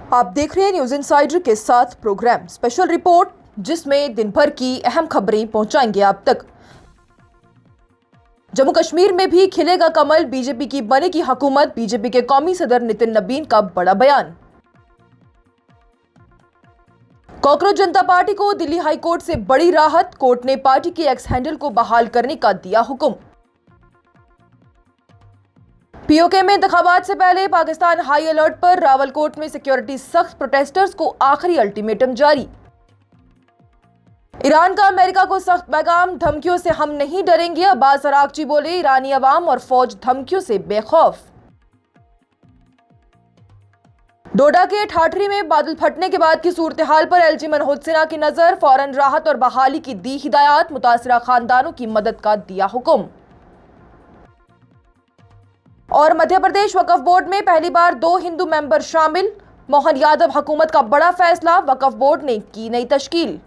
आप देख रहे हैं न्यूज इनसाइडर के साथ प्रोग्राम स्पेशल रिपोर्ट, जिसमें दिन भर की अहम खबरें पहुंचाएंगे आप तक। जम्मू कश्मीर में भी खिलेगा कमल, बीजेपी की बनेगी हुकूमत, बीजेपी के कौमी सदर नितिन नबीन का बड़ा बयान। कॉकरोच जनता पार्टी को दिल्ली हाई कोर्ट से बड़ी राहत, कोर्ट ने पार्टी के एक्स हैंडल को बहाल करने का दिया हुक्म। पीओके में इंतखाबात से पहले पाकिस्तान हाई अलर्ट पर, रावलकोट में सिक्योरिटी सख्त, प्रोटेस्टर्स को आखिरी अल्टीमेटम जारी। ईरान का अमेरिका को सख्त पैगाम, धमकियों से हम नहीं डरेंगे, अब्बास अरागची बोले ईरानी अवाम और फौज धमकियों से बेखौफ। डोडा के ठाठरी में बादल फटने के बाद की सूरत हाल पर एलजी मनोज सिन्हा की नजर, फौरन राहत और बहाली की दी हिदायत, मुतासिरा खानदानों की मदद का दिया हुक्म। और मध्य प्रदेश वक्फ बोर्ड में पहली बार 2 हिंदू मेंबर शामिल, मोहन यादव हुकूमत का बड़ा फैसला, वक्फ बोर्ड ने की नई तश्कील।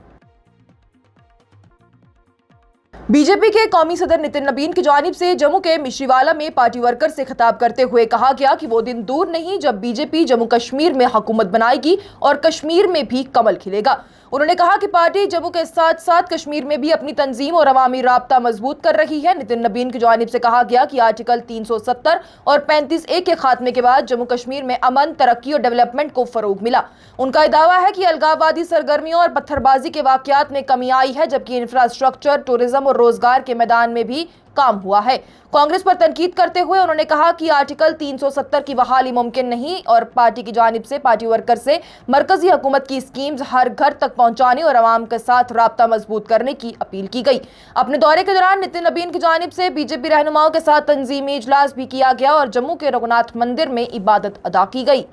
बीजेपी के कौमी सदर नितिन नबीन की जानिब से जम्मू के मिश्रीवाला में पार्टी वर्कर से खिताब करते हुए कहा गया कि वो दिन दूर नहीं जब बीजेपी जम्मू कश्मीर में हुकूमत बनाएगी और कश्मीर में भी कमल खिलेगा। उन्होंने कहा कि पार्टी जम्मू के साथ साथ कश्मीर में भी अपनी तंजीम और अवामी राब्ता मजबूत कर रही है। नितिन नबीन की जानिब से कहा गया कि आर्टिकल 370 और 35A के खात्मे के बाद जम्मू कश्मीर में अमन, तरक्की और डेवलपमेंट को फरोग मिला। उनका दावा है कि अलगाववादी सरगर्मियों और पत्थरबाजी के वाकयात में कमी आई है, जबकि इंफ्रास्ट्रक्चर, टूरिज्म और रोजगार के मैदान में भी काम हुआ है। कांग्रेस पर तनकीद करते हुए उन्होंने कहा कि आर्टिकल 370 की बहाली मुमकिन नहीं और पार्टी की जानिब से पार्टी वर्कर से मरकजी हुकूमत की स्कीम्स हर घर तक पहुंचाने और अवाम के साथ राब्ता मजबूत करने की अपील की गई। अपने दौरे के दौरान नितिन नबीन की जानिब से बीजेपी रहनुमाओं के साथ तंजीमी इजलास भी किया गया और जम्मू के रघुनाथ मंदिर में इबादत अदा की गई।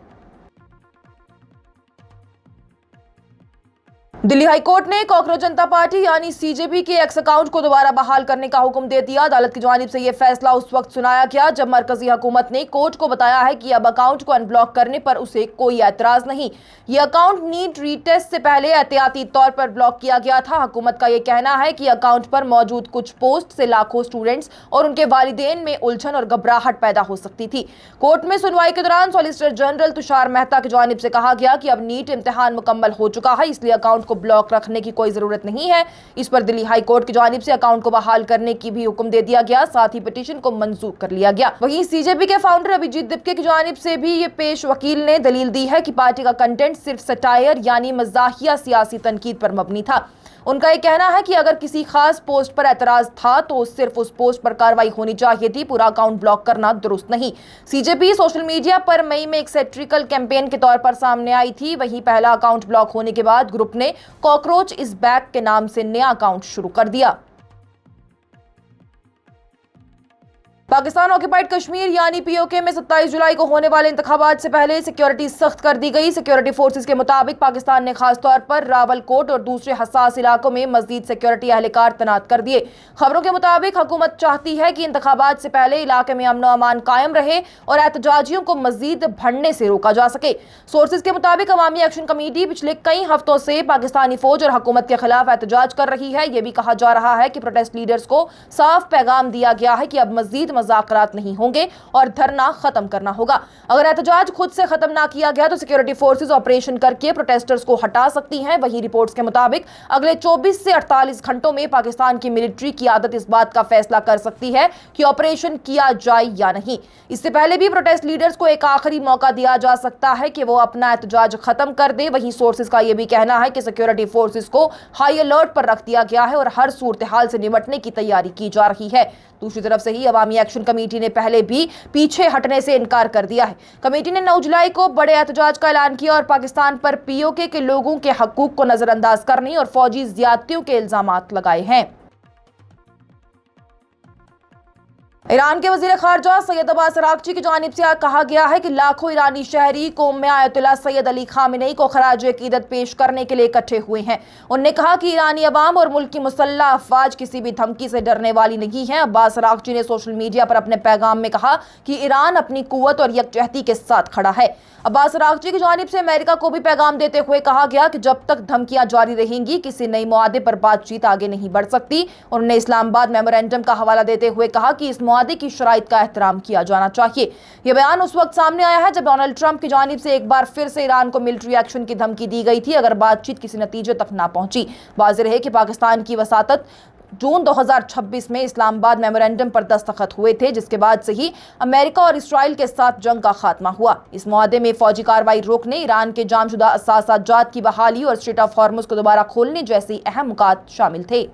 दिल्ली हाई कोर्ट ने कॉकरोच जनता पार्टी यानी सीजेपी के एक्स अकाउंट को दोबारा बहाल करने का हुक्म दे दिया। अदालत की जानिब से यह फैसला उस वक्त सुनाया गया जब मरकजी हुकूमत ने कोर्ट को बताया है कि अब अकाउंट को अनब्लॉक करने पर उसे कोई एतराज नहीं। यह अकाउंट नीट रीटेस्ट से पहले एहतियाती तौर पर ब्लॉक किया गया था। हुकूमत का यह कहना है कि अकाउंट पर मौजूद कुछ पोस्ट से लाखों स्टूडेंट्स और उनके वालिदैन में उलझन और घबराहट पैदा हो सकती थी। कोर्ट में सुनवाई के दौरान सॉलिसिटर जनरल तुषार मेहता की जानिब से कहा गया कि अब नीट इम्तिहान मुकम्मल हो चुका है, इसलिए अकाउंट को ब्लॉक रखने की कोई जरूरत नहीं है। इस पर दिल्ली हाई कोर्ट की जानिब से अकाउंट को बहाल करने की भी हुक्म दे दिया गया, साथ ही पिटीशन को मंजूर कर लिया गया। वहीं सीजेपी के फाउंडर अभिजीत दिप्के की जानिब से भी ये पेश वकील ने दलील दी है कि पार्टी का कंटेंट सिर्फ सटायर यानी मजाहिया सियासी तनकीद पर मबनी था। उनका यह कहना है कि अगर किसी खास पोस्ट पर एतराज था तो सिर्फ उस पोस्ट पर कार्रवाई होनी चाहिए थी, पूरा अकाउंट ब्लॉक करना दुरुस्त नहीं। सीजेपी सोशल मीडिया पर मई में एक सैटिरिकल कैंपेन के तौर पर सामने आई थी। वहीं पहला अकाउंट ब्लॉक होने के बाद ग्रुप ने कॉकरोच इज बैक के नाम से नया अकाउंट शुरू कर दिया। पाकिस्तान ऑक्यूपाइड कश्मीर यानी पीओके में 27 जुलाई को होने वाले इंतखाबात से पहले सिक्योरिटी सख्त कर दी गई। सिक्योरिटी फोर्सेस के मुताबिक पाकिस्तान ने खास तौर पर रावलकोट और दूसरे हसास इलाकों में मजीद सिक्योरिटी एहलकार तैनात कर दिए। खबरों के मुताबिक हुकूमत चाहती है कि इंतखाबात से पहले इलाके में अमन अमान कायम रहे और एहतजाजियों को मजीद बढ़ने से रोका जा सके। सोर्सेज के मुताबिक अवामी एक्शन कमेटी पिछले कई हफ्तों से पाकिस्तानी फौज और हुकूमत के खिलाफ एहतजाज कर रही है। यह भी कहा जा रहा है कि प्रोटेस्ट लीडर्स को साफ पैगाम दिया गया है कि अब मजीद मुज़ाकरात नहीं होंगे और धरना खत्म करना होगा। अगर एहतजाज खुद से खत्म ना किया गया तो सिक्योरिटी फोर्सेस ऑपरेशन करके प्रोटेस्टर्स को हटा सकती हैं। वहीं रिपोर्ट्स के मुताबिक अगले 24 से 48 घंटों में पाकिस्तान की मिलिट्री की आदत इस बात का फैसला कर सकती है कि ऑपरेशन किया जाए या नहीं। इससे पहले भी प्रोटेस्ट लीडर्स को एक आखिरी मौका दिया जा सकता है कि वो अपना एहतजाज खत्म कर दे। वहीं सोर्सेज का यह भी कहना है कि सिक्योरिटी फोर्सेस को हाई अलर्ट पर रख दिया गया है और हर सूरत हाल से निपटने की तैयारी की जा रही है। दूसरी तरफ से ही अवामी एक्शन कमेटी ने पहले भी पीछे हटने से इनकार कर दिया है। कमेटी ने 9 जुलाई को बड़े एहतजाज का ऐलान किया और पाकिस्तान पर पीओके के लोगों के हकूक को नजरअंदाज करने और फौजी ज्यादतियों के इल्जामात लगाए हैं। ईरान के वजीर खारजा सैयद अब्बास अरागची की जानिब से कहा गया है कि लाखों ईरानी शहरी कौम में आयतुल्लाह सैयद अली खामेनी को खराज अकीदत पेश करने के लिए इकट्ठे हुए हैं। उन्होंने कहा कि ईरानी अवाम और मुल्क की मुसल्लह अफवाज किसी भी धमकी से डरने वाली नहीं है। अब्बास अरागची ने सोशल मीडिया पर अपने पैगाम में कहा कि ईरान अपनी कुव्वत और यकजहती के साथ खड़ा है। अब्बास अरागची की जानिब से अमेरिका को भी पैगाम देते हुए कहा गया कि जब तक धमकियां जारी रहेंगी किसी नई मुआदे पर बातचीत आगे नहीं बढ़ सकती। उन्होंने इस्लामाबाद मेमोरेंडम का हवाला देते हुए कहा कि इस मुआदे की शराइत का एहतराम किया जाना चाहिए। यह बयान उस वक्त सामने आया है जब डोनाल्ड ट्रंप की जानिब से एक बार फिर से ईरान को मिलिट्री एक्शन की धमकी दी गई थी अगर बातचीत किसी नतीजे तक ना पहुंची। वाज़ेह है कि पाकिस्तान की वसातत जून 2026 में इस्लामाबाद मेमोरेंडम पर दस्तखत हुए थे, जिसके बाद से ही अमेरिका और इसराइल के साथ जंग का खात्मा हुआ। इस मुआहदे में फौजी कार्रवाई रोकने, ईरान के जामशुदा असासाजात की बहाली और स्ट्रेट ऑफ हॉर्मुज को दोबारा खोलने जैसी अहम मुकात शामिल थे।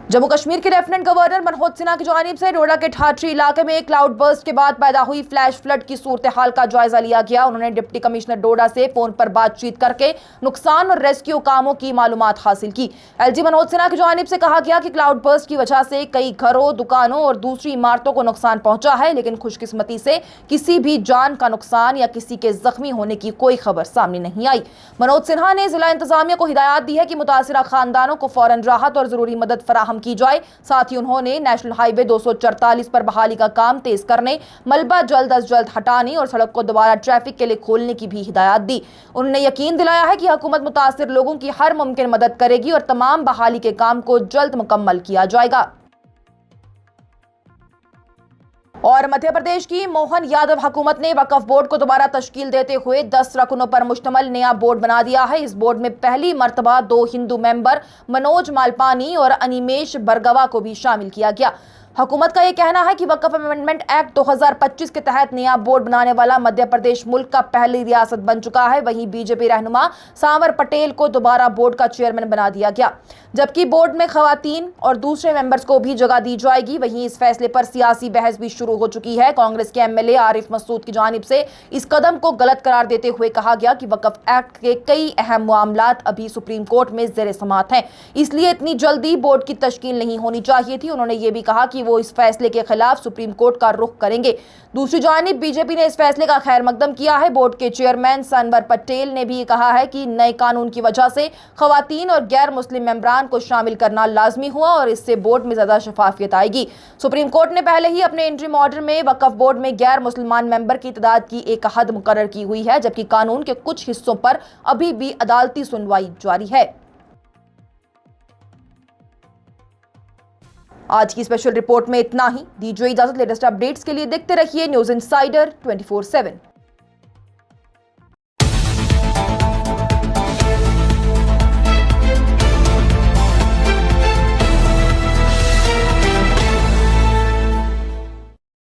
जम्मू कश्मीर के लेफ्टिनेंट गवर्नर मनोज सिन्हा की जानिब से डोडा के ठाठरी इलाके में क्लाउड बर्स्ट के बाद पैदा हुई फ्लैश फ्लड की सूरत हाल का जायजा लिया गया। उन्होंने डिप्टी कमिश्नर डोडा से फोन पर बातचीत करके नुकसान और रेस्क्यू कामों की मालूमात हासिल की। एलजी मनोज सिन्हा की जानिब से कहा गया कि क्लाउड बर्स्ट की वजह से कई घरों, दुकानों और दूसरी इमारतों को नुकसान पहुंचा है, लेकिन खुशकिस्मती से किसी भी जान का नुकसान या किसी के जख्मी होने की कोई खबर सामने नहीं आई। मनोज सिन्हा ने जिला इंतजामिया को हिदायत दी है कि मुतासिरा खानदानों को फौरन राहत और जरूरी मदद फराहम की जाए। साथ ही उन्होंने नेशनल हाईवे 244 पर बहाली का काम तेज करने, मलबा जल्द अज जल्द हटाने और सड़क को दोबारा ट्रैफिक के लिए खोलने की भी हिदायत दी। उन्होंने यकीन दिलाया है कि हुकूमत मुतासिर लोगों की हर मुमकिन मदद करेगी और तमाम बहाली के काम को जल्द मुकम्मल किया जाएगा। और मध्य प्रदेश की मोहन यादव हुकूमत ने वक्फ बोर्ड को दोबारा तश्कील देते हुए 10 रकनों पर मुश्तमल नया बोर्ड बना दिया है। इस बोर्ड में पहली मर्तबा 2 हिंदू मेंबर मनोज मालपानी और अनिमेश बरगवा को भी शामिल किया गया। हुकूमत का यह कहना है कि वक्फ अमेंडमेंट एक्ट 2025 के तहत नया बोर्ड बनाने वाला मध्य प्रदेश मुल्क का पहली रियासत बन चुका है। वहीं बीजेपी रहनुमा सांवर पटेल को दोबारा बोर्ड का चेयरमैन बना दिया गया, जबकि बोर्ड में खवातीन और दूसरे मेंबर्स को भी जगह दी जाएगी। वहीं इस फैसले पर सियासी बहस भी शुरू हो चुकी है। कांग्रेस के एमएलए आरिफ मसूद की जानिब से इस कदम को गलत करार देते हुए कहा गया कि वक्फ एक्ट के कई अहम मामलात अभी सुप्रीम कोर्ट में ज़ेर समाअत हैं, इसलिए इतनी जल्दी बोर्ड की तश्कील नहीं होनी चाहिए थी। उन्होंने ये भी कहा कि वो इस फैसले के खिलाफ सुप्रीम कोर्ट का रुख करेंगे। दूसरी जानिब बीजेपी ने इस फैसले का खैर मकदम किया है। बोर्ड के चेयरमैन सांवर पटेल ने भी कहा है कि नए कानून की वजह से खवातीन और गैर मुस्लिम मेंबरान को शामिल करना लाजमी हुआ और इससे बोर्ड में ज्यादा शफाफियत आएगी। सुप्रीम कोर्ट ने पहले ही अपने इंटरिम ऑर्डर में वक्फ बोर्ड में गैर मुसलमान मेंबर की तादाद की एक हद मुकर्रर की हुई है, जबकि कानून के कुछ हिस्सों पर अभी भी अदालती सुनवाई जारी है। आज की स्पेशल रिपोर्ट में इतना ही। दीजिए इजाजत। लेटेस्ट अपडेट्स के लिए देखते रहिए न्यूज़ इंसाइडर 24/7।